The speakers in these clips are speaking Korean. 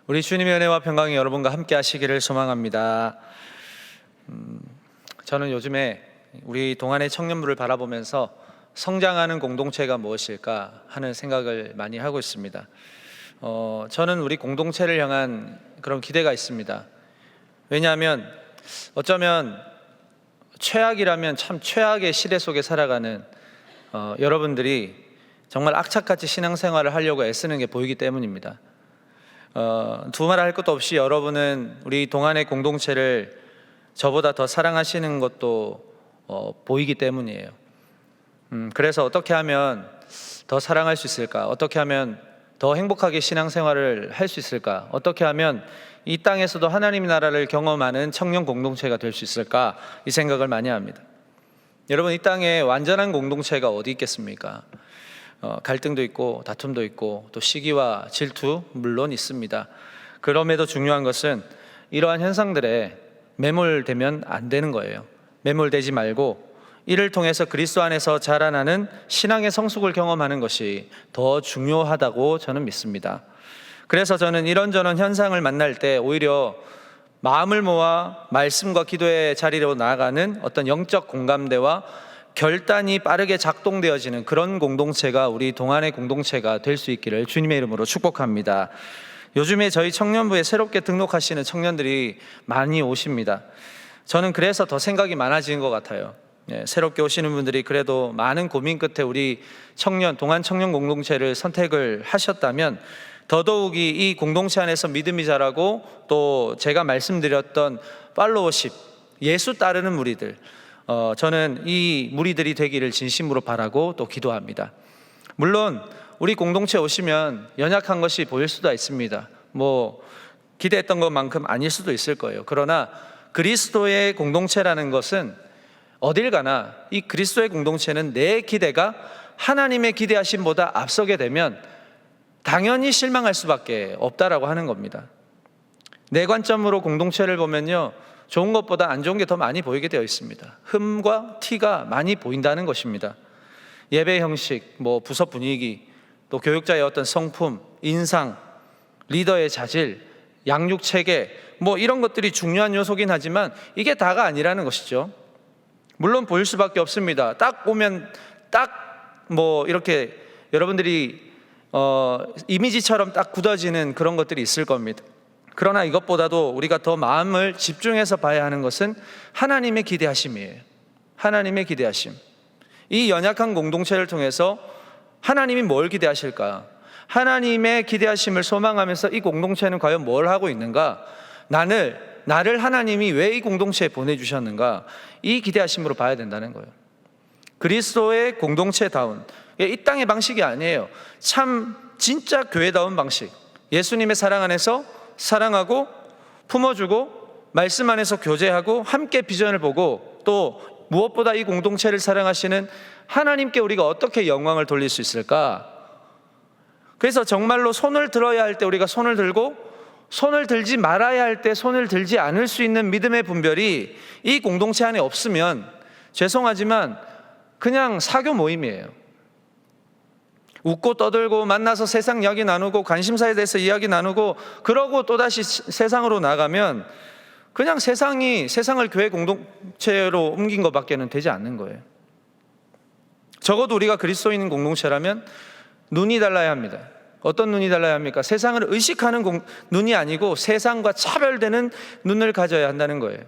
우리 주님의 은혜와 평강이 여러분과 함께 하시기를 소망합니다. 저는 요즘에 우리 동안의 청년부를 바라보면서 성장하는 공동체가 무엇일까 하는 생각을 많이 하고 있습니다. 저는 우리 공동체를 향한 그런 기대가 있습니다. 왜냐하면 어쩌면 최악이라면 참 최악의 시대 속에 살아가는 여러분들이 정말 악착같이 신앙생활을 하려고 애쓰는 게 보이기 때문입니다. 두말할 것도 없이 여러분은 우리 동안의 공동체를 저보다 더 사랑하시는 것도 보이기 때문이에요. 그래서 어떻게 하면 더 사랑할 수 있을까? 어떻게 하면 더 행복하게 신앙생활을 할 수 있을까? 어떻게 하면 이 땅에서도 하나님 나라를 경험하는 청년 공동체가 될 수 있을까? 이 생각을 많이 합니다. 여러분, 이 땅에 완전한 공동체가 어디 있겠습니까? 갈등도 있고 다툼도 있고 또 시기와 질투 물론 있습니다. 그럼에도 중요한 것은 이러한 현상들에 매몰되면 안 되는 거예요. 매몰되지 말고 이를 통해서 그리스도 안에서 자라나는 신앙의 성숙을 경험하는 것이 더 중요하다고 저는 믿습니다. 그래서 저는 이런저런 현상을 만날 때 오히려 마음을 모아 말씀과 기도의 자리로 나아가는 어떤 영적 공감대와 결단이 빠르게 작동되어지는 그런 공동체가 우리 동안의 공동체가 될 수 있기를 주님의 이름으로 축복합니다. 요즘에 저희 청년부에 새롭게 등록하시는 청년들이 많이 오십니다. 저는 그래서 더 생각이 많아지는 것 같아요. 새롭게 오시는 분들이 그래도 많은 고민 끝에 우리 동안 청년 공동체를 선택을 하셨다면 더더욱이 이 공동체 안에서 믿음이 자라고 또 제가 말씀드렸던 팔로워십, 예수 따르는 무리들, 저는 이 무리들이 되기를 진심으로 바라고 또 기도합니다. 물론 우리 공동체 오시면 연약한 것이 보일 수도 있습니다. 기대했던 것만큼 아닐 수도 있을 거예요. 그러나 그리스도의 공동체라는 것은 어딜 가나 이 그리스도의 공동체는 내 기대가 하나님의 기대하심보다 앞서게 되면 당연히 실망할 수밖에 없다라고 하는 겁니다. 내 관점으로 공동체를 보면요, 좋은 것보다 안 좋은 게 더 많이 보이게 되어 있습니다. 흠과 티가 많이 보인다는 것입니다. 예배 형식, 부서 분위기, 또 교육자의 어떤 성품, 인상, 리더의 자질, 양육 체계, 이런 것들이 중요한 요소긴 하지만 이게 다가 아니라는 것이죠. 물론 보일 수밖에 없습니다. 딱 보면 이렇게 여러분들이 이미지처럼 딱 굳어지는 그런 것들이 있을 겁니다. 그러나 이것보다도 우리가 더 마음을 집중해서 봐야 하는 것은 하나님의 기대하심이에요. 하나님의 기대하심. 이 연약한 공동체를 통해서 하나님이 뭘 기대하실까? 하나님의 기대하심을 소망하면서 이 공동체는 과연 뭘 하고 있는가? 나를 하나님이 왜 이 공동체에 보내주셨는가? 이 기대하심으로 봐야 된다는 거예요. 그리스도의 공동체다운, 이 땅의 방식이 아니에요. 진짜 교회다운 방식. 예수님의 사랑 안에서 사랑하고 품어주고 말씀 안에서 교제하고 함께 비전을 보고 또 무엇보다 이 공동체를 사랑하시는 하나님께 우리가 어떻게 영광을 돌릴 수 있을까? 그래서 정말로 손을 들어야 할 때 우리가 손을 들고 손을 들지 말아야 할 때 손을 들지 않을 수 있는 믿음의 분별이 이 공동체 안에 없으면 죄송하지만 그냥 사교 모임이에요. 웃고 떠들고 만나서 세상 이야기 나누고 관심사에 대해서 이야기 나누고 그러고 또다시 세상으로 나가면 그냥 세상을 교회 공동체로 옮긴 것밖에는 되지 않는 거예요. 적어도 우리가 그리스도인 공동체라면 눈이 달라야 합니다. 어떤 눈이 달라야 합니까? 세상을 의식하는 눈이 아니고 세상과 차별되는 눈을 가져야 한다는 거예요.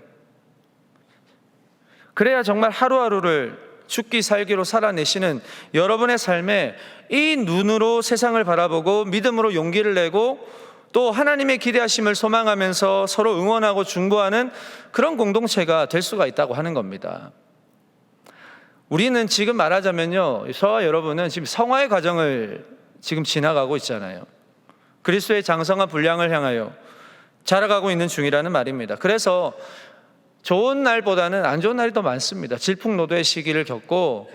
그래야 정말 하루하루를 죽기 살기로 살아내시는 여러분의 삶에 이 눈으로 세상을 바라보고 믿음으로 용기를 내고 또 하나님의 기대하심을 소망하면서 서로 응원하고 중보하는 그런 공동체가 될 수가 있다고 하는 겁니다. 우리는 지금 말하자면요, 저와 여러분은 지금 성화의 과정을 지금 지나가고 있잖아요. 그리스도의 장성과 분량을 향하여 자라가고 있는 중이라는 말입니다. 그래서 좋은 날보다는 안 좋은 날이 더 많습니다. 질풍노도의 시기를 겪고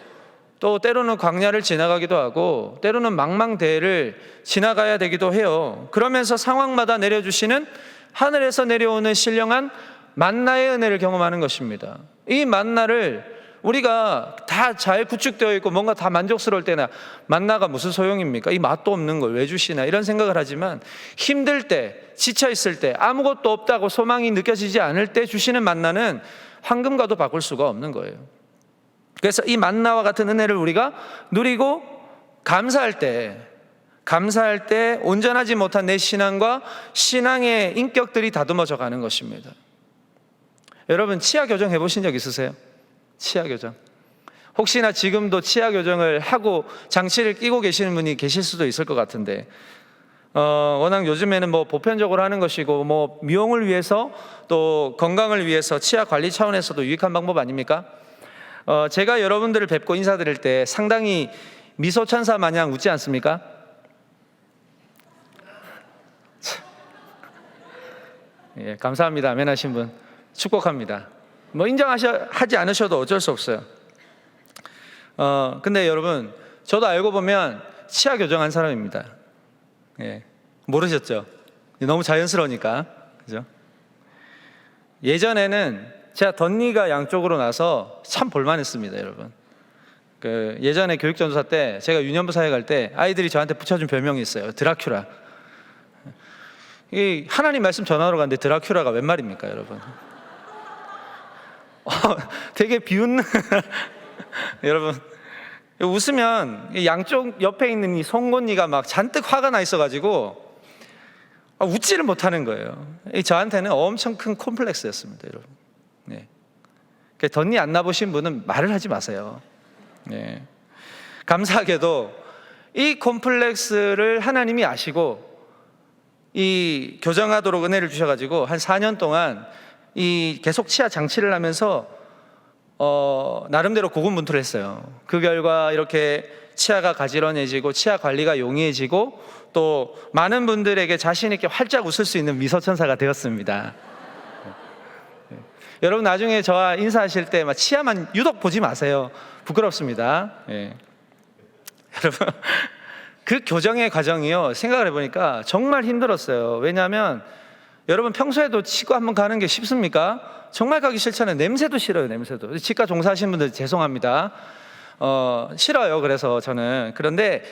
또 때로는 광야를 지나가기도 하고 때로는 망망대해를 지나가야 되기도 해요. 그러면서 상황마다 내려주시는 하늘에서 내려오는 신령한 만나의 은혜를 경험하는 것입니다. 이 만나를 우리가 다 잘 구축되어 있고 뭔가 다 만족스러울 때나 만나가 무슨 소용입니까? 이 맛도 없는 걸 왜 주시나 이런 생각을 하지만, 힘들 때, 지쳐 있을 때, 아무것도 없다고 소망이 느껴지지 않을 때 주시는 만나는 황금과도 바꿀 수가 없는 거예요. 그래서 이 만나와 같은 은혜를 우리가 누리고 감사할 때 온전하지 못한 내 신앙과 신앙의 인격들이 다듬어져 가는 것입니다. 여러분, 치아 교정 해보신 적 있으세요? 치아 교정. 혹시나 지금도 치아 교정을 하고 장치를 끼고 계시는 분이 계실 수도 있을 것 같은데, 워낙 요즘에는 뭐 보편적으로 하는 것이고, 뭐 미용을 위해서 또 건강을 위해서 치아 관리 차원에서도 유익한 방법 아닙니까? 제가 여러분들을 뵙고 인사드릴 때 상당히 미소천사 마냥 웃지 않습니까? 예, 감사합니다. 아멘 하신 분 축복합니다. 뭐 인정하지 않으셔도 어쩔 수 없어요. 근데 여러분, 저도 알고 보면 치아 교정한 사람입니다. 예, 모르셨죠? 너무 자연스러우니까, 그죠? 예전에는 제가 덧니가 양쪽으로 나서 참 볼만했습니다, 여러분. 예전에 교육전도사 때 제가 유년부 사회 갈 때 아이들이 저한테 붙여준 별명이 있어요. 드라큘라. 이 하나님 말씀 전하러 갔는데 드라큘라가 웬 말입니까, 여러분? 되게 비웃는 여러분, 웃으면 양쪽 옆에 있는 이 송곳니가 막 잔뜩 화가 나 있어가지고 웃지를 못하는 거예요. 저한테는 엄청 큰 콤플렉스였습니다, 여러분. 네. 덧니 안 나보신 분은 말을 하지 마세요. 네. 감사하게도 이 콤플렉스를 하나님이 아시고 이 교정하도록 은혜를 주셔가지고 한 4년 동안 이 계속 치아 장치를 하면서 나름대로 고군분투를 했어요. 그 결과 이렇게 치아가 가지런해지고 치아 관리가 용이해지고 또 많은 분들에게 자신 있게 활짝 웃을 수 있는 미소천사가 되었습니다. 여러분, 나중에 저와 인사하실 때 막 치아만 유독 보지 마세요. 부끄럽습니다. 예. 여러분, 그 교정의 과정이요, 생각을 해보니까 정말 힘들었어요. 왜냐하면 여러분, 평소에도 치과 한번 가는 게 쉽습니까? 정말 가기 싫잖아요. 냄새도 싫어요, 냄새도. 치과 종사하시는 분들 죄송합니다. 싫어요. 그래서 저는. 그런데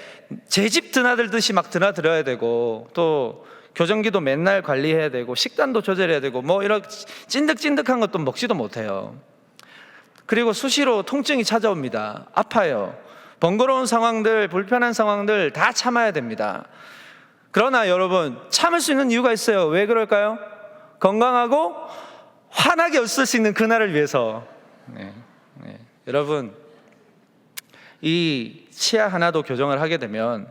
제 집 드나들듯이 막 드나들어야 되고, 또 교정기도 맨날 관리해야 되고, 식단도 조절해야 되고, 뭐 이런 찐득찐득한 것도 먹지도 못해요. 그리고 수시로 통증이 찾아옵니다. 아파요. 번거로운 상황들, 불편한 상황들 다 참아야 됩니다. 그러나 여러분, 참을 수 있는 이유가 있어요. 왜 그럴까요? 건강하고 환하게 웃을 수 있는 그날을 위해서. 네. 여러분, 이 치아 하나도 교정을 하게 되면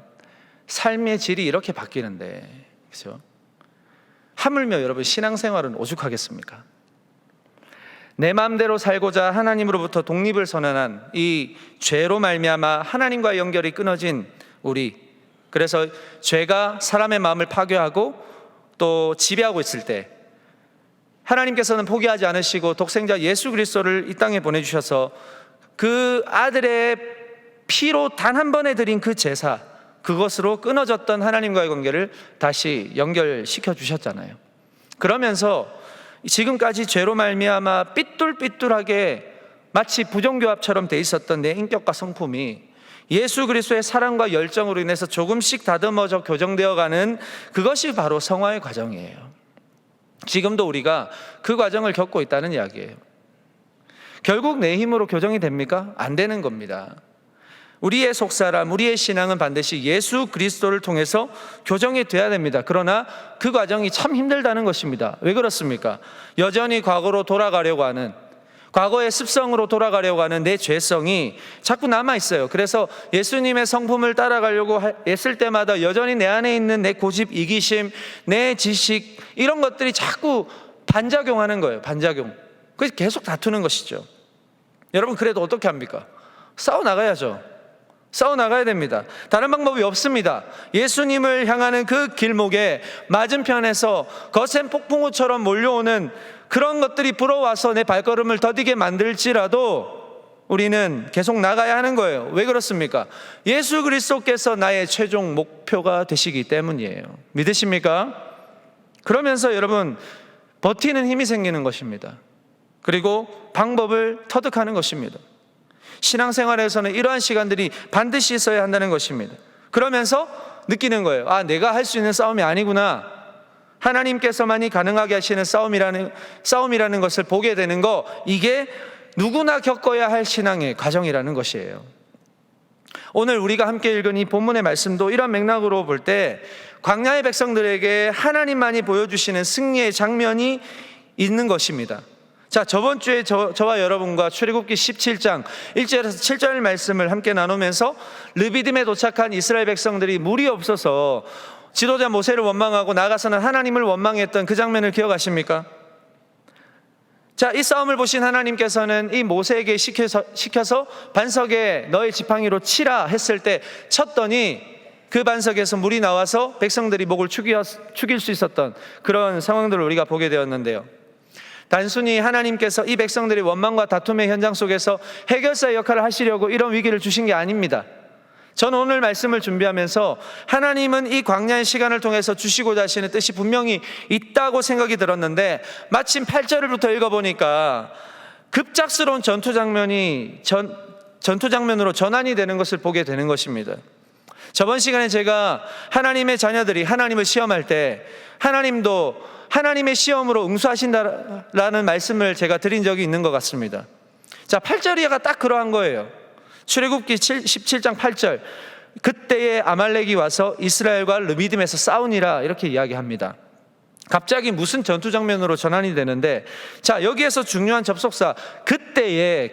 삶의 질이 이렇게 바뀌는데, 그렇죠? 하물며 여러분, 신앙생활은 오죽하겠습니까? 내 마음대로 살고자 하나님으로부터 독립을 선언한 이 죄로 말미암아 하나님과 연결이 끊어진 우리, 그래서 죄가 사람의 마음을 파괴하고 또 지배하고 있을 때 하나님께서는 포기하지 않으시고 독생자 예수 그리스도를 이 땅에 보내주셔서 그 아들의 피로 단 한 번에 드린 그 제사, 그것으로 끊어졌던 하나님과의 관계를 다시 연결시켜 주셨잖아요. 그러면서 지금까지 죄로 말미암아 삐뚤삐뚤하게 마치 부정교합처럼 돼 있었던 내 인격과 성품이 예수 그리스도의 사랑과 열정으로 인해서 조금씩 다듬어져 교정되어 가는, 그것이 바로 성화의 과정이에요. 지금도 우리가 그 과정을 겪고 있다는 이야기예요. 결국 내 힘으로 교정이 됩니까? 안 되는 겁니다. 우리의 속사람, 우리의 신앙은 반드시 예수 그리스도를 통해서 교정이 돼야 됩니다. 그러나 그 과정이 참 힘들다는 것입니다. 왜 그렇습니까? 여전히 과거로 돌아가려고 하는, 과거의 습성으로 돌아가려고 하는 내 죄성이 자꾸 남아있어요. 그래서 예수님의 성품을 따라가려고 했을 때마다 여전히 내 안에 있는 내 고집, 이기심, 내 지식, 이런 것들이 자꾸 반작용하는 거예요. 반작용. 그래서 계속 다투는 것이죠. 여러분, 그래도 어떻게 합니까? 싸워나가야죠. 싸워나가야 됩니다. 다른 방법이 없습니다. 예수님을 향하는 그 길목에 맞은편에서 거센 폭풍우처럼 몰려오는 그런 것들이 불어와서 내 발걸음을 더디게 만들지라도 우리는 계속 나가야 하는 거예요. 왜 그렇습니까? 예수 그리스도께서 나의 최종 목표가 되시기 때문이에요. 믿으십니까? 그러면서 여러분, 버티는 힘이 생기는 것입니다. 그리고 방법을 터득하는 것입니다. 신앙생활에서는 이러한 시간들이 반드시 있어야 한다는 것입니다. 그러면서 느끼는 거예요. 아, 내가 할 수 있는 싸움이 아니구나. 하나님께서만이 가능하게 하시는 싸움이라는 것을 보게 되는 거, 이게 누구나 겪어야 할 신앙의 과정이라는 것이에요. 오늘 우리가 함께 읽은 이 본문의 말씀도 이런 맥락으로 볼 때 광야의 백성들에게 하나님만이 보여주시는 승리의 장면이 있는 것입니다. 자, 저번 주에 저와 여러분과 출애굽기 17장 1절에서 7절 말씀을 함께 나누면서 르비딤에 도착한 이스라엘 백성들이 물이 없어서 지도자 모세를 원망하고 나가서는 하나님을 원망했던 그 장면을 기억하십니까? 자, 이 싸움을 보신 하나님께서는 이 모세에게 시켜서 반석에 너의 지팡이로 치라 했을 때 쳤더니 그 반석에서 물이 나와서 백성들이 목을 축일 수 있었던 그런 상황들을 우리가 보게 되었는데요. 단순히 하나님께서 이 백성들이 원망과 다툼의 현장 속에서 해결사의 역할을 하시려고 이런 위기를 주신 게 아닙니다. 저는 오늘 말씀을 준비하면서 하나님은 이 광야의 시간을 통해서 주시고자 하시는 뜻이 분명히 있다고 생각이 들었는데, 마침 8절부터 읽어보니까 급작스러운 전투 장면으로 전환이 되는 것을 보게 되는 것입니다. 저번 시간에 제가 하나님의 자녀들이 하나님을 시험할 때 하나님도 하나님의 시험으로 응수하신다라는 말씀을 제가 드린 적이 있는 것 같습니다. 자, 8절이가 딱 그러한 거예요. 출애굽기 17장 8절, 그때에 아말렉이 와서 이스라엘과 르비딤에서 싸우니라, 이렇게 이야기합니다. 갑자기 무슨 전투 장면으로 전환이 되는데, 자, 여기에서 중요한 접속사 그때에,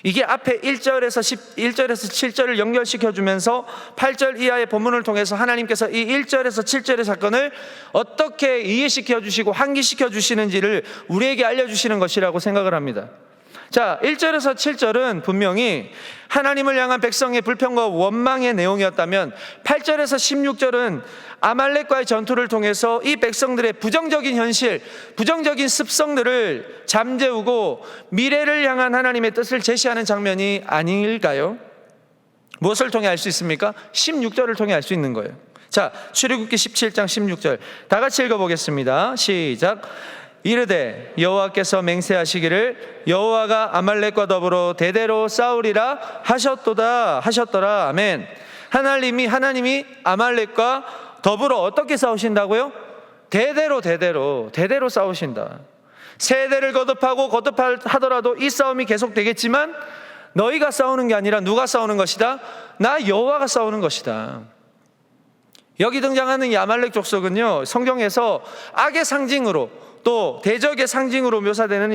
이게 앞에 1절에서 7절을 연결시켜주면서 8절 이하의 본문을 통해서 하나님께서 이 1절에서 7절의 사건을 어떻게 이해시켜 주시고 환기시켜 주시는지를 우리에게 알려주시는 것이라고 생각을 합니다. 자, 1절에서 7절은 분명히 하나님을 향한 백성의 불평과 원망의 내용이었다면 8절에서 16절은 아말렉과의 전투를 통해서 이 백성들의 부정적인 현실, 부정적인 습성들을 잠재우고 미래를 향한 하나님의 뜻을 제시하는 장면이 아닐까요? 무엇을 통해 알 수 있습니까? 16절을 통해 알 수 있는 거예요. 자, 출애굽기 17장 16절 다 같이 읽어보겠습니다. 시작. 이르되 여호와께서 맹세하시기를 여호와가 아말렉과 더불어 대대로 싸우리라 하셨더라. 아멘. 하나님이 아말렉과 더불어 어떻게 싸우신다고요? 대대로 싸우신다. 세대를 거듭하더라도 이 싸움이 계속되겠지만 너희가 싸우는 게 아니라 누가 싸우는 것이다? 나 여호와가 싸우는 것이다. 여기 등장하는 이 아말렉 족속은요, 성경에서 악의 상징으로 또 대적의 상징으로 묘사되는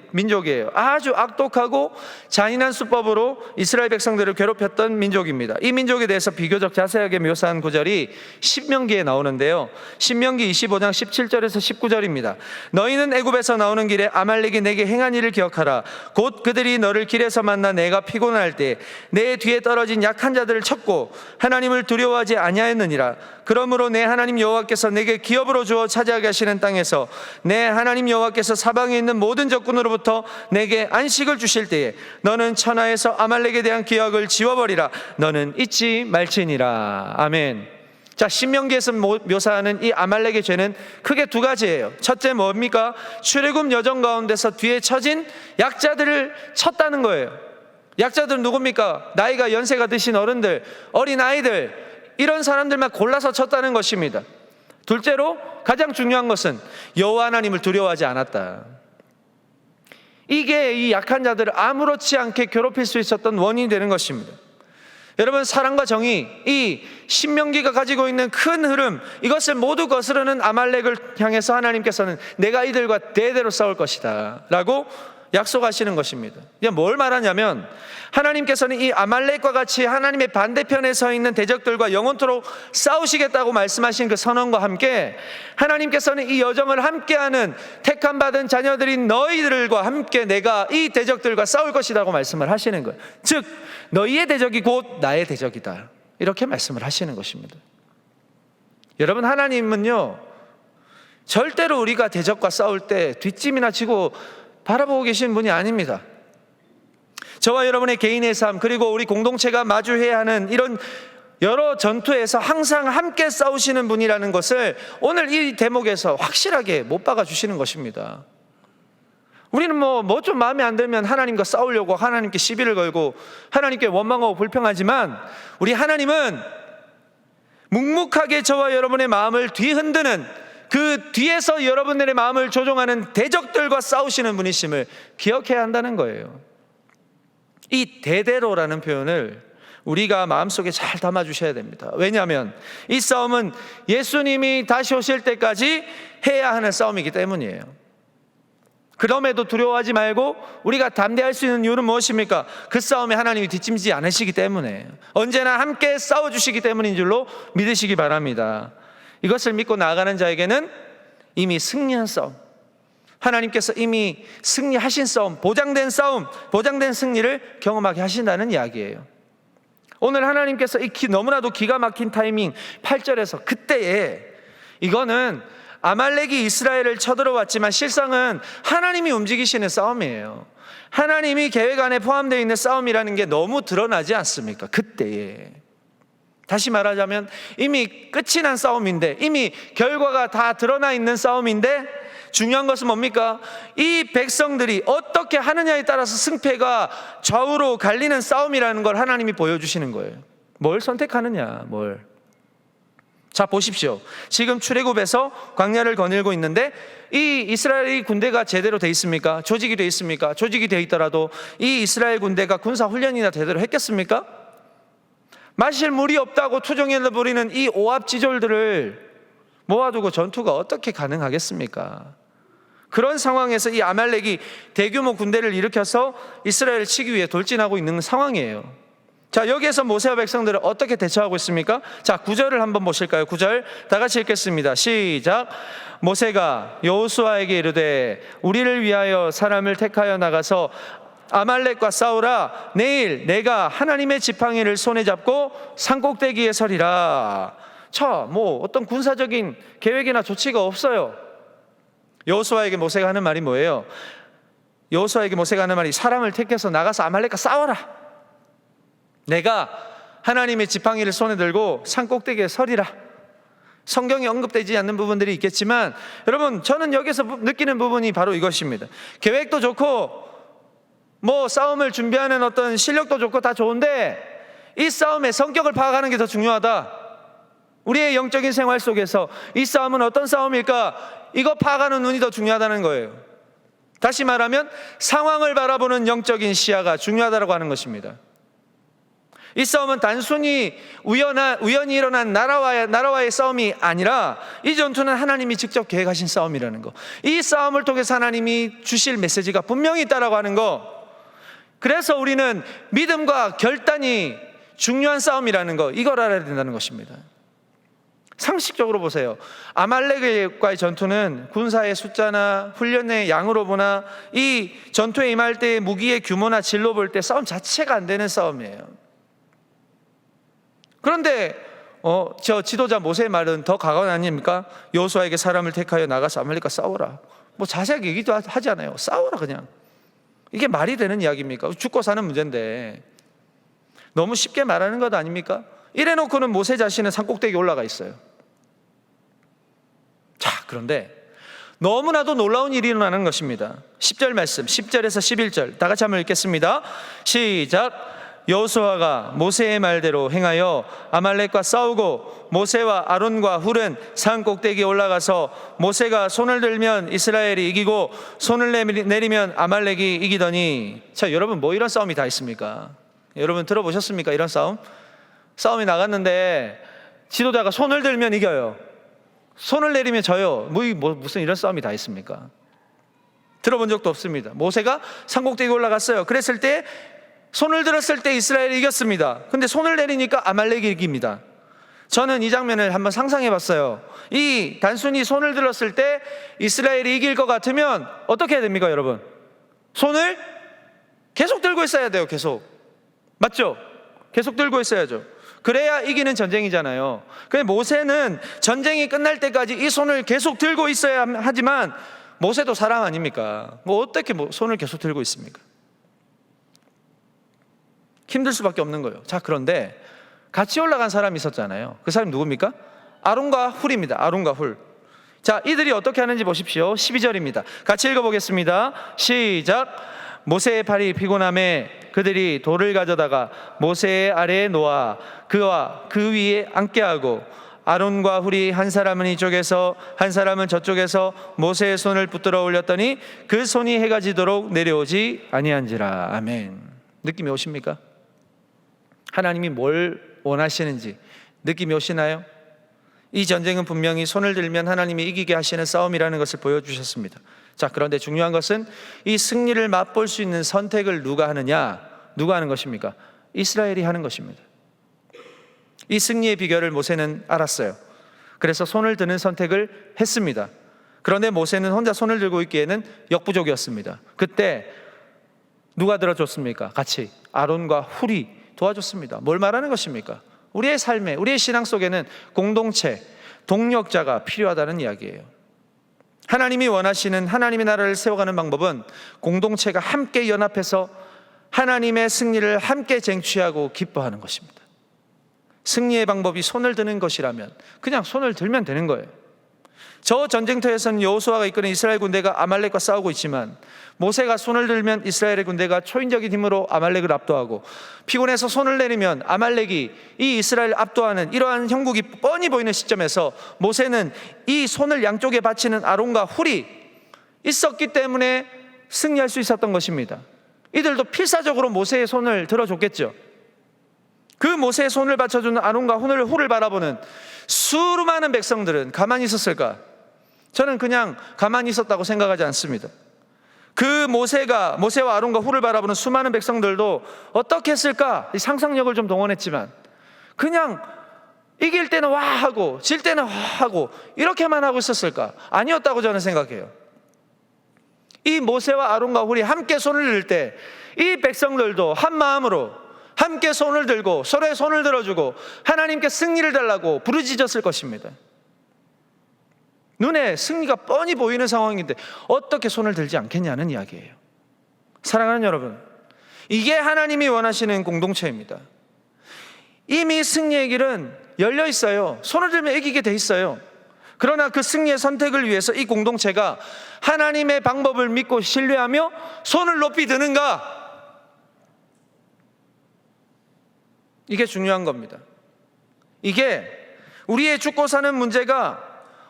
민족이에요. 아주 악독하고 잔인한 수법으로 이스라엘 백성들을 괴롭혔던 민족입니다. 이 민족에 대해서 비교적 자세하게 묘사한 구절이 신명기에 나오는데요, 신명기 25장 17절에서 19절입니다. 너희는 애굽에서 나오는 길에 아말렉이 내게 행한 일을 기억하라. 곧 그들이 너를 길에서 만나 내가 피곤할 때 내 뒤에 떨어진 약한 자들을 쳤고 하나님을 두려워하지 아니하였느니라. 그러므로 내 하나님 여호와께서 내게 기업으로 주어 차지하게 하시는 땅에서 내 하나님 여호와께서 사방에 있는 모든 적군으로부터 내게 안식을 주실 때에 너는 천하에서 아말렉에 대한 기억을 지워버리라. 너는 잊지 말지니라. 아멘. 자, 신명기에서 묘사하는 이 아말렉의 죄는 크게 두 가지예요. 첫째 뭡니까? 출애굽 여정 가운데서 뒤에 처진 약자들을 쳤다는 거예요. 약자들은 누굽니까? 나이가 연세가 드신 어른들, 어린 아이들, 이런 사람들만 골라서 쳤다는 것입니다. 둘째로 가장 중요한 것은 여호와 하나님을 두려워하지 않았다. 이게 이 약한 자들을 아무렇지 않게 괴롭힐 수 있었던 원인이 되는 것입니다. 여러분, 사랑과 정의, 이 신명기가 가지고 있는 큰 흐름, 이것을 모두 거스르는 아말렉을 향해서 하나님께서는 내가 이들과 대대로 싸울 것이다 라고 약속하시는 것입니다. 이게 뭘 말하냐면, 하나님께서는 이 아말렉과 같이 하나님의 반대편에 서 있는 대적들과 영원토록 싸우시겠다고 말씀하신 그 선언과 함께 하나님께서는 이 여정을 함께하는 택함받은 자녀들인 너희들과 함께 내가 이 대적들과 싸울 것이라고 말씀을 하시는 거예요. 즉 너희의 대적이 곧 나의 대적이다, 이렇게 말씀을 하시는 것입니다. 여러분, 하나님은요 절대로 우리가 대적과 싸울 때 뒷짐이나 지고 바라보고 계신 분이 아닙니다. 저와 여러분의 개인의 삶, 그리고 우리 공동체가 마주해야 하는 이런 여러 전투에서 항상 함께 싸우시는 분이라는 것을 오늘 이 대목에서 확실하게 못 박아 주시는 것입니다. 우리는 뭐 좀 마음에 안 들면 하나님과 싸우려고 하나님께 시비를 걸고 하나님께 원망하고 불평하지만, 우리 하나님은 묵묵하게 저와 여러분의 마음을 뒤흔드는, 그 뒤에서 여러분들의 마음을 조종하는 대적들과 싸우시는 분이심을 기억해야 한다는 거예요. 이 대대로라는 표현을 우리가 마음속에 잘 담아주셔야 됩니다. 왜냐하면 이 싸움은 예수님이 다시 오실 때까지 해야 하는 싸움이기 때문이에요. 그럼에도 두려워하지 말고 우리가 담대할 수 있는 이유는 무엇입니까? 그 싸움에 하나님이 뒷짐지지 않으시기 때문에, 언제나 함께 싸워주시기 때문인 줄로 믿으시기 바랍니다. 이것을 믿고 나아가는 자에게는 이미 승리한 싸움, 하나님께서 이미 승리하신 싸움, 보장된 싸움, 보장된 승리를 경험하게 하신다는 이야기예요. 오늘 하나님께서 이 너무나도 기가 막힌 타이밍 8절에서, 그때에 이거는 아말렉이 이스라엘을 쳐들어왔지만 실상은 하나님이 움직이시는 싸움이에요. 하나님이 계획 안에 포함되어 있는 싸움이라는 게 너무 드러나지 않습니까? 그때에. 다시 말하자면 이미 끝이 난 싸움인데, 이미 결과가 다 드러나 있는 싸움인데, 중요한 것은 뭡니까? 이 백성들이 어떻게 하느냐에 따라서 승패가 좌우로 갈리는 싸움이라는 걸 하나님이 보여주시는 거예요. 뭘 선택하느냐, 뭘. 자, 보십시오. 지금 출애굽에서 광야를 거닐고 있는데 이 이스라엘 군대가 제대로 돼 있습니까? 조직이 돼 있습니까? 조직이 돼 있더라도 이 이스라엘 군대가 군사 훈련이나 제대로 했겠습니까? 마실 물이 없다고 투정을 부리는 이 오합지졸들을 모아두고 전투가 어떻게 가능하겠습니까? 그런 상황에서 이 아말렉이 대규모 군대를 일으켜서 이스라엘을 치기 위해 돌진하고 있는 상황이에요. 자, 여기에서 모세와 백성들은 어떻게 대처하고 있습니까? 자, 9절을 한번 보실까요? 9절 다 같이 읽겠습니다. 시작. 모세가 여호수아에게 이르되 우리를 위하여 사람을 택하여 나가서 아말렉과 싸우라. 내일 내가 하나님의 지팡이를 손에 잡고 산꼭대기에 서리라. 자, 어떤 군사적인 계획이나 조치가 없어요. 여호수아에게 모세가 하는 말이 뭐예요? 여호수아에게 모세가 하는 말이, 사람을 택해서 나가서 아말렉과 싸워라. 내가 하나님의 지팡이를 손에 들고 산꼭대기에 서리라. 성경에 언급되지 않는 부분들이 있겠지만, 여러분, 저는 여기서 느끼는 부분이 바로 이것입니다. 계획도 좋고 싸움을 준비하는 어떤 실력도 좋고 다 좋은데, 이 싸움의 성격을 파악하는 게 더 중요하다. 우리의 영적인 생활 속에서 이 싸움은 어떤 싸움일까, 이거 파악하는 눈이 더 중요하다는 거예요. 다시 말하면 상황을 바라보는 영적인 시야가 중요하다고 하는 것입니다. 이 싸움은 단순히 우연히 일어난 나라와의 싸움이 아니라, 이 전투는 하나님이 직접 계획하신 싸움이라는 거, 이 싸움을 통해서 하나님이 주실 메시지가 분명히 있다라고 하는 거. 그래서 우리는 믿음과 결단이 중요한 싸움이라는 거, 이걸 알아야 된다는 것입니다. 상식적으로 보세요. 아말렉과의 전투는 군사의 숫자나 훈련의 양으로 보나, 이 전투에 임할 때의 무기의 규모나 질로 볼 때 싸움 자체가 안 되는 싸움이에요. 그런데 저 지도자 모세의 말은 더 강한 아닙니까? 여호수아에게 사람을 택하여 나가서 아말렉과 싸워라. 자세하게 얘기도 하지 않아요. 싸워라 그냥. 이게 말이 되는 이야기입니까? 죽고 사는 문제인데 너무 쉽게 말하는 것 아닙니까? 이래놓고는 모세 자신은 산꼭대기에 올라가 있어요. 자, 그런데 너무나도 놀라운 일이 일어나는 것입니다. 10절 말씀, 10절에서 11절 다 같이 한번 읽겠습니다. 시작. 여호수아가 모세의 말대로 행하여 아말렉과 싸우고, 모세와 아론과 훌은 산 꼭대기에 올라가서 모세가 손을 들면 이스라엘이 이기고 손을 내리면 아말렉이 이기더니. 자, 여러분, 이런 싸움이 다 있습니까? 여러분 들어보셨습니까? 이런 싸움이 나갔는데 지도자가 손을 들면 이겨요, 손을 내리면 져요. 무슨 이런 싸움이 다 있습니까? 들어본 적도 없습니다. 모세가 산 꼭대기에 올라갔어요. 그랬을 때, 손을 들었을 때 이스라엘이 이겼습니다. 근데 손을 내리니까 아말렉이 이깁니다. 저는 이 장면을 한번 상상해 봤어요. 단순히 손을 들었을 때 이스라엘이 이길 것 같으면 어떻게 해야 됩니까, 여러분? 손을 계속 들고 있어야 돼요. 계속. 맞죠? 계속 들고 있어야죠. 그래야 이기는 전쟁이잖아요. 근데 모세는 전쟁이 끝날 때까지 이 손을 계속 들고 있어야 하지만, 모세도 사람 아닙니까? 어떻게 손을 계속 들고 있습니까? 힘들 수밖에 없는 거예요. 자, 그런데 같이 올라간 사람이 있었잖아요. 그 사람이 누굽니까? 아론과 훌입니다. 아론과 훌. 자, 이들이 어떻게 하는지 보십시오. 12절입니다. 같이 읽어보겠습니다. 시작. 모세의 팔이 피곤함에 그들이 돌을 가져다가 모세의 아래에 놓아 그와 그 위에 앉게 하고 아론과 훌이 한 사람은 이쪽에서 한 사람은 저쪽에서 모세의 손을 붙들어 올렸더니 그 손이 해가 지도록 내려오지 아니한지라. 아멘. 느낌이 오십니까? 하나님이 뭘 원하시는지 느낌이 오시나요? 이 전쟁은 분명히 손을 들면 하나님이 이기게 하시는 싸움이라는 것을 보여주셨습니다. 자, 그런데 중요한 것은 이 승리를 맛볼 수 있는 선택을 누가 하느냐? 누가 하는 것입니까? 이스라엘이 하는 것입니다. 이 승리의 비결을 모세는 알았어요. 그래서 손을 드는 선택을 했습니다. 그런데 모세는 혼자 손을 들고 있기에는 역부족이었습니다. 그때 누가 들어줬습니까? 같이 아론과 훌이 도와줬습니다. 뭘 말하는 것입니까? 우리의 삶에, 우리의 신앙 속에는 공동체, 동력자가 필요하다는 이야기예요. 하나님이 원하시는 하나님의 나라를 세워가는 방법은 공동체가 함께 연합해서 하나님의 승리를 함께 쟁취하고 기뻐하는 것입니다. 승리의 방법이 손을 드는 것이라면 그냥 손을 들면 되는 거예요. 저 전쟁터에서는 여호수아가 이끄는 이스라엘 군대가 아말렉과 싸우고 있지만 모세가 손을 들면 이스라엘의 군대가 초인적인 힘으로 아말렉을 압도하고 피곤해서 손을 내리면 아말렉이 이 이스라엘을 압도하는 이러한 형국이 뻔히 보이는 시점에서 모세는 이 손을 양쪽에 받치는 아론과 훌이 있었기 때문에 승리할 수 있었던 것입니다. 이들도 필사적으로 모세의 손을 들어줬겠죠. 그 모세의 손을 받쳐주는 아론과 훌을 바라보는 수많은 백성들은 가만히 있었을까? 저는 그냥 가만히 있었다고 생각하지 않습니다. 그 모세와 아론과 훌을 바라보는 수많은 백성들도 어떻게 했을까? 상상력을 좀 동원했지만 그냥 이길 때는 와 하고 질 때는 와 하고 이렇게만 하고 있었을까? 아니었다고 저는 생각해요. 이 모세와 아론과 훌이 함께 손을 들 때 이 백성들도 한 마음으로 함께 손을 들고 서로의 손을 들어주고 하나님께 승리를 달라고 부르짖었을 것입니다. 눈에 승리가 뻔히 보이는 상황인데 어떻게 손을 들지 않겠냐는 이야기예요. 사랑하는 여러분, 이게 하나님이 원하시는 공동체입니다. 이미 승리의 길은 열려 있어요. 손을 들면 이기게 돼 있어요. 그러나 그 승리의 선택을 위해서 이 공동체가 하나님의 방법을 믿고 신뢰하며 손을 높이 드는가? 이게 중요한 겁니다. 이게 우리의 죽고 사는 문제가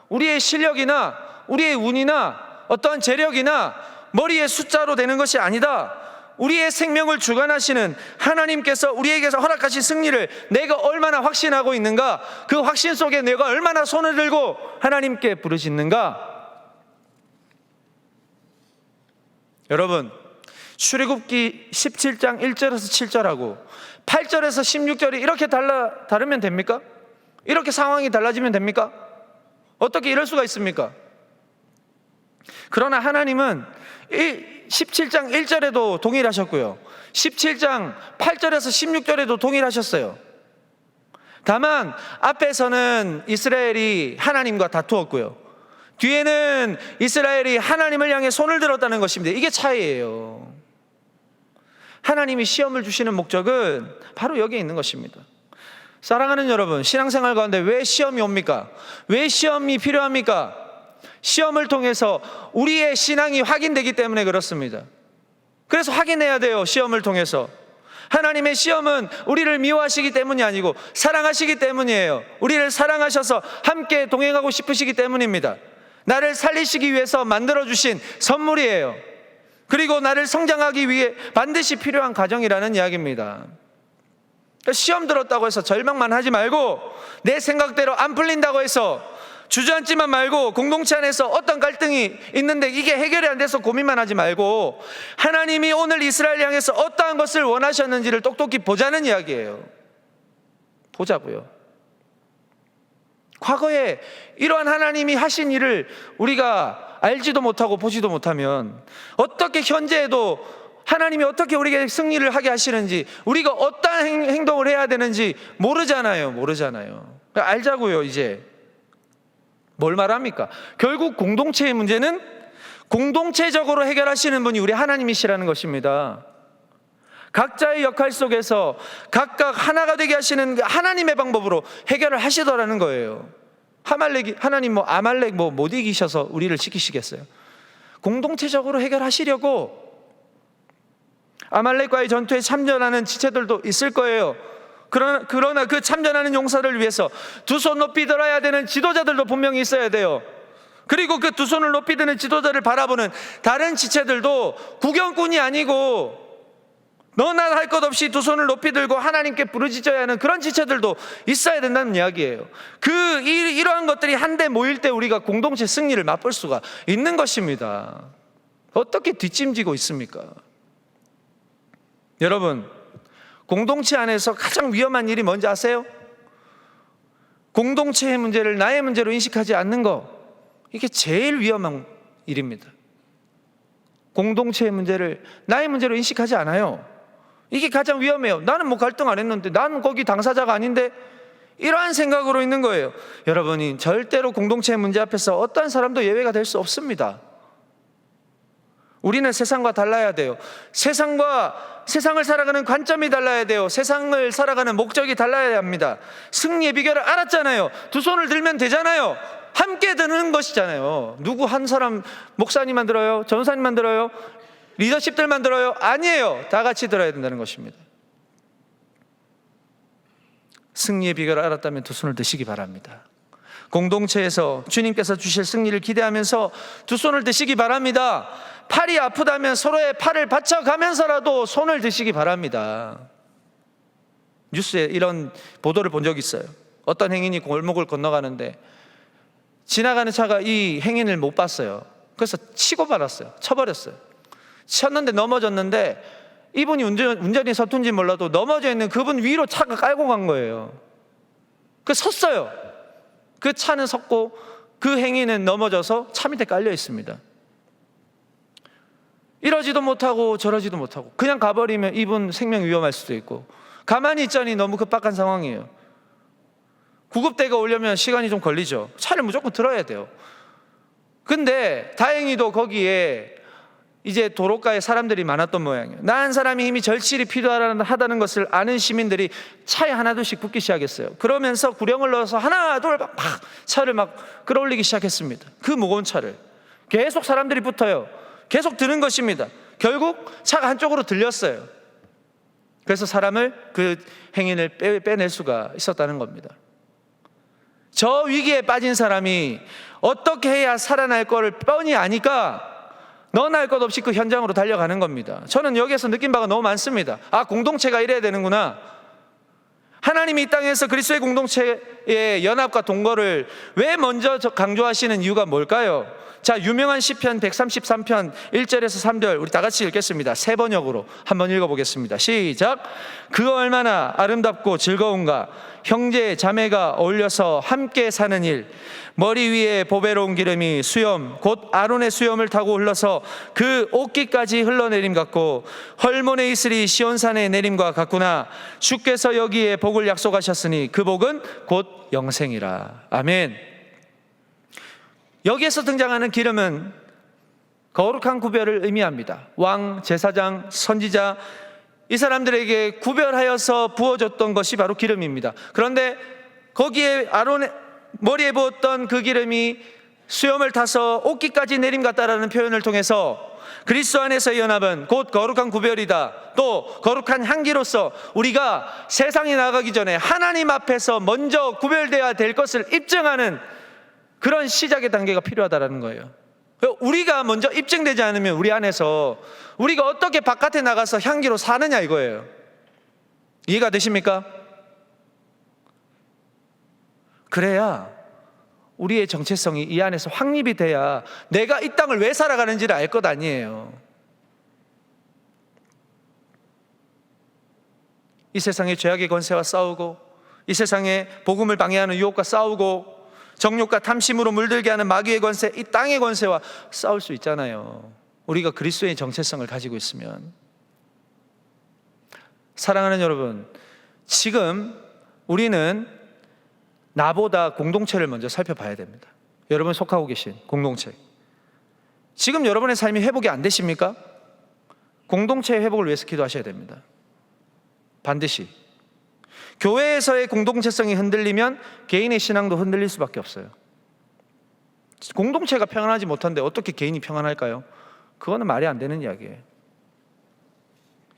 우리의 실력이나 우리의 운이나 어떠한 재력이나 머리의 숫자로 되는 것이 아니다. 우리의 생명을 주관하시는 하나님께서 우리에게서 허락하신 승리를 내가 얼마나 확신하고 있는가, 그 확신 속에 내가 얼마나 손을 들고 하나님께 부르짖는가. 여러분, 출애굽기 17장 1절에서 7절하고 8절에서 16절이 이렇게 다르면 됩니까? 이렇게 상황이 달라지면 됩니까? 어떻게 이럴 수가 있습니까? 그러나 하나님은 17장 1절에도 동일하셨고요 17장 8절에서 16절에도 동일하셨어요. 다만 앞에서는 이스라엘이 하나님과 다투었고요 뒤에는 이스라엘이 하나님을 향해 손을 들었다는 것입니다. 이게 차이예요. 하나님이 시험을 주시는 목적은 바로 여기에 있는 것입니다. 사랑하는 여러분, 신앙생활 가운데 왜 시험이 옵니까? 왜 시험이 필요합니까? 시험을 통해서 우리의 신앙이 확인되기 때문에 그렇습니다. 그래서 확인해야 돼요. 시험을 통해서. 하나님의 시험은 우리를 미워하시기 때문이 아니고 사랑하시기 때문이에요. 우리를 사랑하셔서 함께 동행하고 싶으시기 때문입니다. 나를 살리시기 위해서 만들어주신 선물이에요. 그리고 나를 성장하기 위해 반드시 필요한 과정이라는 이야기입니다. 시험 들었다고 해서 절망만 하지 말고 내 생각대로 안 풀린다고 해서 주저앉지만 말고 공동체 안에서 어떤 갈등이 있는데 이게 해결이 안 돼서 고민만 하지 말고 하나님이 오늘 이스라엘 향해서 어떠한 것을 원하셨는지를 똑똑히 보자는 이야기예요. 보자고요. 과거에 이러한 하나님이 하신 일을 우리가 알지도 못하고 보지도 못하면 어떻게 현재에도 하나님이 어떻게 우리에게 승리를 하게 하시는지 우리가 어떠한 행동을 해야 되는지 모르잖아요. 알자고요. 이제 뭘 말합니까? 결국 공동체의 문제는 공동체적으로 해결하시는 분이 우리 하나님이시라는 것입니다. 각자의 역할 속에서 각각 하나가 되게 하시는 하나님의 방법으로 해결을 하시더라는 거예요. 하나님 아말렉 못 이기셔서 우리를 지키시겠어요? 공동체적으로 해결하시려고 아말렉과의 전투에 참전하는 지체들도 있을 거예요. 그러나 그 참전하는 용사를 위해서 두 손 높이 들어야 되는 지도자들도 분명히 있어야 돼요. 그리고 그 두 손을 높이 드는 지도자를 바라보는 다른 지체들도 구경꾼이 아니고 너나 할 것 없이 두 손을 높이 들고 하나님께 부르짖어야 하는 그런 지체들도 있어야 된다는 이야기예요. 이러한 것들이 한데 모일 때 우리가 공동체 승리를 맛볼 수가 있는 것입니다. 어떻게 뒷짐지고 있습니까? 여러분, 공동체 안에서 가장 위험한 일이 뭔지 아세요? 공동체의 문제를 나의 문제로 인식하지 않는 거, 이게 제일 위험한 일입니다. 공동체의 문제를 나의 문제로 인식하지 않아요. 이게 가장 위험해요. 나는 갈등 안 했는데, 나는 거기 당사자가 아닌데, 이러한 생각으로 있는 거예요. 여러분이 절대로 공동체의 문제 앞에서 어떤 사람도 예외가 될 수 없습니다. 우리는 세상과 달라야 돼요. 세상을 살아가는 관점이 달라야 돼요. 세상을 살아가는 목적이 달라야 합니다. 승리의 비결을 알았잖아요. 두 손을 들면 되잖아요. 함께 드는 것이잖아요. 누구 한 사람, 목사님만 들어요? 전사님만 들어요? 리더십들만 들어요? 아니에요. 다 같이 들어야 된다는 것입니다. 승리의 비결을 알았다면 두 손을 드시기 바랍니다. 공동체에서 주님께서 주실 승리를 기대하면서 두 손을 드시기 바랍니다. 팔이 아프다면 서로의 팔을 받쳐가면서라도 손을 드시기 바랍니다. 뉴스에 이런 보도를 본 적이 있어요. 어떤 행인이 골목을 건너가는데 지나가는 차가 이 행인을 못 봤어요. 그래서 치고 말았어요. 쳐버렸어요. 쳤는데 넘어졌는데 이분이 운전이 서툰지 몰라도 넘어져 있는 그분 위로 차가 깔고 간 거예요. 섰어요. 그 차는 섰고 그 행인은 넘어져서 차 밑에 깔려 있습니다. 이러지도 못하고 저러지도 못하고 그냥 가버리면 이분 생명 위험할 수도 있고, 가만히 있자니 너무 급박한 상황이에요. 구급대가 오려면 시간이 좀 걸리죠. 차를 무조건 들어야 돼요. 근데 다행히도 거기에 이제 도로가에 사람들이 많았던 모양이에요. 나은 사람이 이미 절실히 필요하다는 것을 아는 시민들이 차에 하나둘씩 붙기 시작했어요. 그러면서 구령을 넣어서 하나 둘 막 차를 막 끌어올리기 시작했습니다. 그 무거운 차를 계속 사람들이 붙어요. 계속 드는 것입니다. 결국 차가 한쪽으로 들렸어요. 그래서 그 행인을 빼낼 수가 있었다는 겁니다. 저 위기에 빠진 사람이 어떻게 해야 살아날 거를 뻔히 아니까 너나 할 것 없이 그 현장으로 달려가는 겁니다. 저는 여기에서 느낀 바가 너무 많습니다. 공동체가 이래야 되는구나. 하나님이 이 땅에서 그리스도의 공동체의 연합과 동거를 왜 먼저 강조하시는 이유가 뭘까요? 자, 유명한 시편 133편 1절에서 3절 우리 다 같이 읽겠습니다. 세 번역으로 한번 읽어보겠습니다. 시작. 그 얼마나 아름답고 즐거운가. 형제 자매가 어울려서 함께 사는 일. 머리 위에 보배로운 기름이 수염 곧 아론의 수염을 타고 흘러서 그 옷깃까지 흘러내림 같고, 헐몬의 이슬이 시온산의 내림과 같구나. 주께서 여기에 복을 약속하셨으니 그 복은 곧 영생이라. 아멘. 여기에서 등장하는 기름은 거룩한 구별을 의미합니다. 왕, 제사장, 선지자, 이 사람들에게 구별하여서 부어줬던 것이 바로 기름입니다. 그런데 거기에 아론의 머리에 부었던 그 기름이 수염을 타서 옷깃까지 내림 같다라는 표현을 통해서 그리스도 안에서의 연합은 곧 거룩한 구별이다. 또 거룩한 향기로서 우리가 세상에 나가기 전에 하나님 앞에서 먼저 구별되어야 될 것을 입증하는 그런 시작의 단계가 필요하다는 거예요. 우리가 먼저 입증되지 않으면 우리 안에서 우리가 어떻게 바깥에 나가서 향기로 사느냐 이거예요. 이해가 되십니까? 그래야 우리의 정체성이 이 안에서 확립이 돼야 내가 이 땅을 왜 살아가는지를 알 것 아니에요. 이 세상의 죄악의 권세와 싸우고, 이 세상의 복음을 방해하는 유혹과 싸우고, 정욕과 탐심으로 물들게 하는 마귀의 권세, 이 땅의 권세와 싸울 수 있잖아요. 우리가 그리스도의 정체성을 가지고 있으면. 사랑하는 여러분, 지금 우리는 나보다 공동체를 먼저 살펴봐야 됩니다. 여러분 속하고 계신 공동체, 지금 여러분의 삶이 회복이 안 되십니까? 공동체의 회복을 위해서 기도하셔야 됩니다. 반드시. 교회에서의 공동체성이 흔들리면 개인의 신앙도 흔들릴 수밖에 없어요. 공동체가 평안하지 못한데 어떻게 개인이 평안할까요? 그거는 말이 안 되는 이야기예요.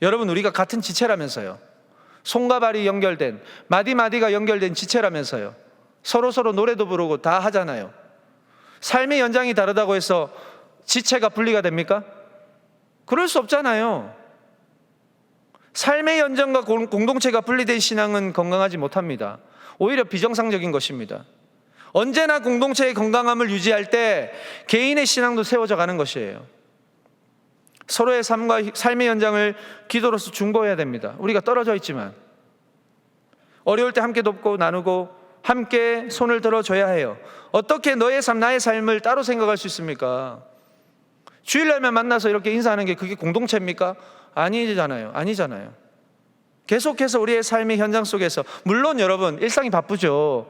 여러분, 우리가 같은 지체라면서요. 손과 발이 연결된, 마디마디가 연결된 지체라면서요. 서로 노래도 부르고 다 하잖아요. 삶의 연장이 다르다고 해서 지체가 분리가 됩니까? 그럴 수 없잖아요. 삶의 연장과 공동체가 분리된 신앙은 건강하지 못합니다. 오히려 비정상적인 것입니다. 언제나 공동체의 건강함을 유지할 때 개인의 신앙도 세워져 가는 것이에요. 서로의 삶의 연장을 기도로서 중보해야 됩니다. 우리가 떨어져 있지만 어려울 때 함께 돕고 나누고 함께 손을 들어줘야 해요. 어떻게 너의 삶, 나의 삶을 따로 생각할 수 있습니까? 주일날만 만나서 이렇게 인사하는 게 그게 공동체입니까? 아니잖아요. 계속해서 우리의 삶의 현장 속에서, 물론 여러분 일상이 바쁘죠.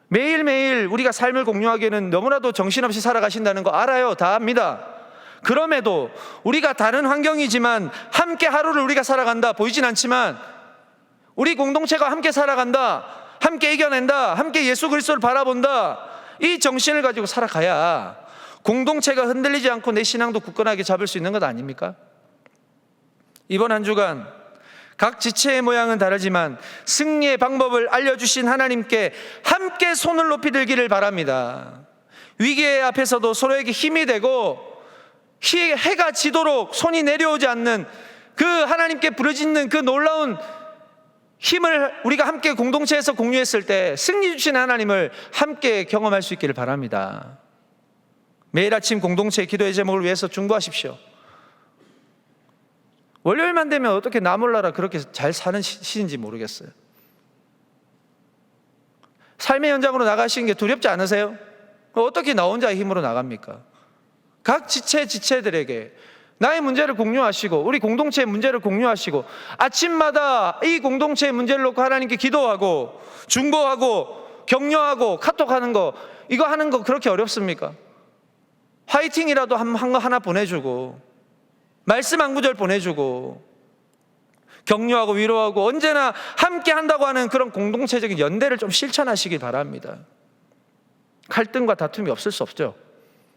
매일매일 우리가 삶을 공유하기에는 너무나도 정신없이 살아가신다는 거 알아요. 다 압니다. 그럼에도 우리가 다른 환경이지만 함께 하루를 우리가 살아간다, 보이진 않지만 우리 공동체가 함께 살아간다, 함께 이겨낸다, 함께 예수 그리스도를 바라본다, 이 정신을 가지고 살아가야 공동체가 흔들리지 않고 내 신앙도 굳건하게 잡을 수 있는 것 아닙니까? 이번 한 주간 각 지체의 모양은 다르지만 승리의 방법을 알려주신 하나님께 함께 손을 높이 들기를 바랍니다. 위기의 앞에서도 서로에게 힘이 되고 해가 지도록 손이 내려오지 않는 그 하나님께 부르짖는 그 놀라운 힘을 우리가 함께 공동체에서 공유했을 때 승리 주시는 하나님을 함께 경험할 수 있기를 바랍니다. 매일 아침 공동체의 기도의 제목을 위해서 중보하십시오. 월요일만 되면 어떻게 나 몰라라 그렇게 잘 사는 시인지 모르겠어요. 삶의 현장으로 나가시는 게 두렵지 않으세요? 어떻게 나 혼자의 힘으로 나갑니까? 각 지체들에게 나의 문제를 공유하시고 우리 공동체의 문제를 공유하시고 아침마다 이 공동체의 문제를 놓고 하나님께 기도하고 중보하고 격려하고 카톡하는 거, 이거 하는 거 그렇게 어렵습니까? 화이팅이라도 한 거 하나 보내주고 말씀 한 구절 보내주고 격려하고 위로하고 언제나 함께 한다고 하는 그런 공동체적인 연대를 좀 실천하시길 바랍니다. 갈등과 다툼이 없을 수 없죠.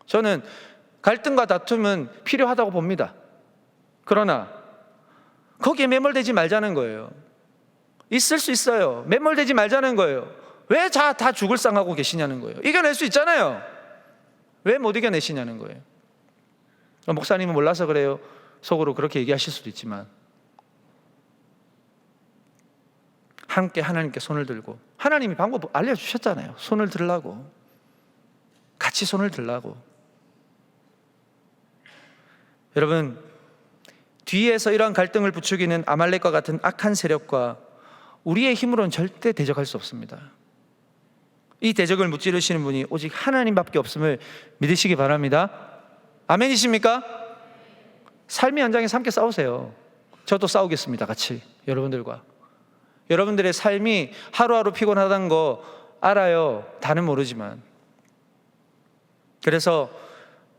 저는 갈등과 다툼은 필요하다고 봅니다. 그러나 거기에 매몰되지 말자는 거예요. 있을 수 있어요. 매몰되지 말자는 거예요. 왜 다 죽을 상하고 계시냐는 거예요. 이겨낼 수 있잖아요. 왜 못 이겨내시냐는 거예요. 목사님은 몰라서 그래요. 속으로 그렇게 얘기하실 수도 있지만 함께 하나님께 손을 들고, 하나님이 방법 알려주셨잖아요. 손을 들라고, 같이 손을 들라고. 여러분, 뒤에서 이러한 갈등을 부추기는 아말렉과 같은 악한 세력과 우리의 힘으로는 절대 대적할 수 없습니다. 이 대적을 무찌르시는 분이 오직 하나님밖에 없음을 믿으시기 바랍니다. 아멘이십니까? 삶의 현장에서 함께 싸우세요. 저도 싸우겠습니다. 같이 여러분들과. 여러분들의 삶이 하루하루 피곤하다는 거 알아요. 다는 모르지만. 그래서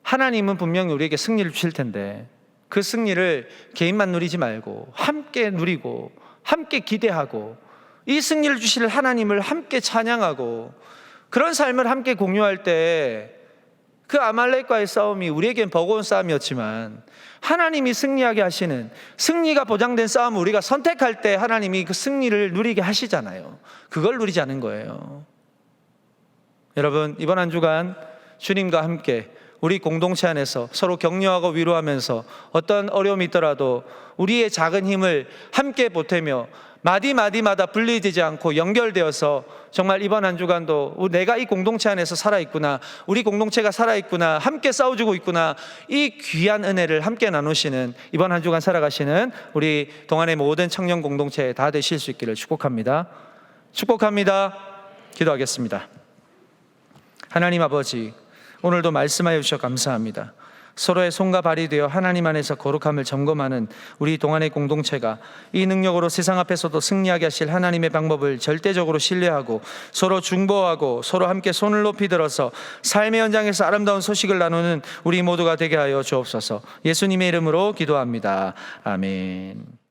하나님은 분명히 우리에게 승리를 주실 텐데 그 승리를 개인만 누리지 말고 함께 누리고 함께 기대하고 이 승리를 주실 하나님을 함께 찬양하고 그런 삶을 함께 공유할 때 그 아말렉과의 싸움이 우리에겐 버거운 싸움이었지만 하나님이 승리하게 하시는, 승리가 보장된 싸움을 우리가 선택할 때 하나님이 그 승리를 누리게 하시잖아요. 그걸 누리지 않은 거예요. 여러분, 이번 한 주간 주님과 함께 우리 공동체 안에서 서로 격려하고 위로하면서 어떤 어려움이 있더라도 우리의 작은 힘을 함께 보태며 마디마디마다 분리되지 않고 연결되어서 정말 이번 한 주간도 내가 이 공동체 안에서 살아있구나, 우리 공동체가 살아있구나, 함께 싸워주고 있구나, 이 귀한 은혜를 함께 나누시는 이번 한 주간 살아가시는 우리 동안의 모든 청년 공동체 다 되실 수 있기를 축복합니다. 기도하겠습니다. 하나님 아버지, 오늘도 말씀하여 주셔 감사합니다. 서로의 손과 발이 되어 하나님 안에서 거룩함을 점검하는 우리 동안의 공동체가 이 능력으로 세상 앞에서도 승리하게 하실 하나님의 방법을 절대적으로 신뢰하고 서로 중보하고 서로 함께 손을 높이 들어서 삶의 현장에서 아름다운 소식을 나누는 우리 모두가 되게 하여 주옵소서. 예수님의 이름으로 기도합니다. 아멘.